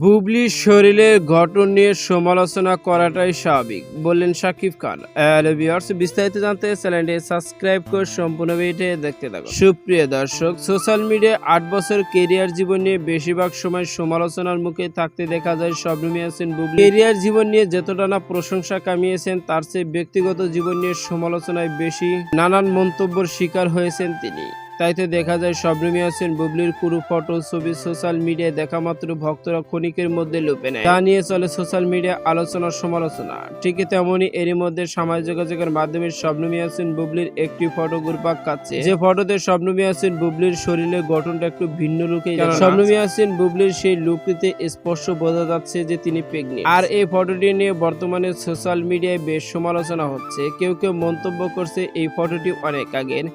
বুবলির শরীরের গঠন নিয়ে সমালোচনা করাটাই স্বাভাবিক বললেন শাকিব খান। ভিউয়ার্স, বিস্তারিত জানতে চ্যানেলটি সাবস্ক্রাইব করে সম্পূর্ণ ভিডিওটি দেখতে থাকুন। সুপ্রিয় দর্শক, সোশ্যাল মিডিয়ায় 8 বছর কেরিয়ার জীবন নিয়ে বেশিরভাগ সময় সমালোচনার মুখে থাকতে দেখা যায় শবনম ইয়াসমিন বুবলি। কেরিয়ার জীবন নিয়ে যতটা না প্রশংসা কামিয়েছেন, তার চেয়ে ব্যক্তিগত জীবন নিয়ে সমালোচনায় বেশি নানান মন্তব্যের শিকার হয়েছেন তিনি। তাইতে দেখা যায় শবনম ইয়াসমিন বুবলির পুরো ফটো ছবি সোশ্যাল মিডিয়ায় দেখা মাত্র ভক্তরা ক্ষণিকের মধ্যে লুপে নেয়। তা নিয়ে চলে সোশ্যাল মিডিয়া আলোচনা সমালোচনা। ঠিকই তেমনই এরই মধ্যে সামাজিক যোগাযোগের মাধ্যমে শবনম ইয়াসমিন বুবলির একটি ফটো ঘুরপাক খাচ্ছে, যে ফটোতে শবনম ইয়াসমিন বুবলির শরীরের গঠনটা একটু ভিন্ন লুকে। শবনম ইয়াসমিন বুবলির সেই লুকটিতে স্পষ্ট বোঝা যাচ্ছে যে তিনি প্রেগনেন্ট। আর এই ফটোটি নিয়ে বর্তমানে সোশ্যাল মিডিয়ায় বেশ সমালোচনা হচ্ছে। কেউ কেউ মন্তব্য করছে এই ফটোটি অনেক আগের,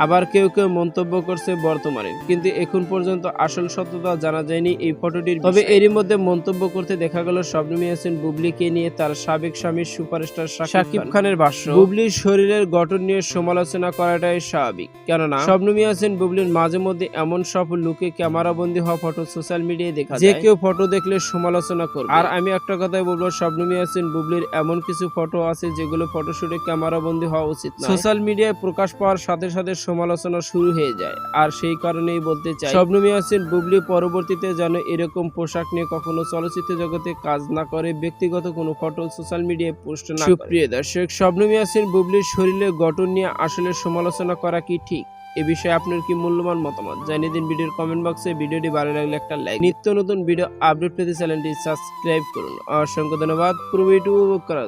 আবার কেউ কেউ মন্তব্য করছে বর্তমানে, কিন্তু এখন পর্যন্ত আসল সত্যতা জানা যায়নি এই ফটোটির। তবে এরই মধ্যে মন্তব্য করতে দেখা গেল শবনম ইয়াসমিন বুবলিকে নিয়ে তার সাবেক স্বামী সুপারস্টার শাকিব খানের ভাষ্য, বুবলির শরীরের গঠন নিয়ে সমালোচনা করাটাই স্বাভাবিক, কেননা শবনম ইয়াসমিন বুবলির মাঝে মধ্যে এমন সব লুকে ক্যামেরাবন্দি হওয়া ফটো সোশ্যাল মিডিয়ায় দেখা যায়, যে কেউ ফটো দেখলে সমালোচনা করবে। আর আমি একটা কথাই বলবো, শবনম ইয়াসমিন বুবলির এমন কিছু ফটো আছে যেগুলো ফটোশুটে ক্যামেরাবন্দি হওয়া উচিত না। সোশ্যাল মিডিয়ায় প্রকাশ পাওয়ার সাথে সাথে সমালোচনা শুরু হয়ে যায়। আর সেই কারণেই বলতে চাই, শবনম ইয়াসমিন বুবলি পরবর্তীতে যেন এরকম পোশাক নিয়ে কখনো চলচ্চিত্র জগতে কাজ না করে, ব্যক্তিগত কোনো ফটো সোশ্যাল মিডিয়ায় পোস্ট না করে। সুপ্রিয় দর্শক, শবনম ইয়াসমিন বুবলির শরীরের গঠন নিয়ে আসলে সমালোচনা করা কি ঠিক? এ বিষয়ে আপনার কি মূল্যবান মতামত জানিয়ে দিন ভিডিওর কমেন্ট বক্সে। ভিডিওটি ভালো লাগলে একটা লাইক, নিত্য নতুন ভিডিও আপডেট পেতে চ্যানেলটি সাবস্ক্রাইব করুন। অসংখ্য ধন্যবাদ। পুরো ভিডিও উপভোগ করার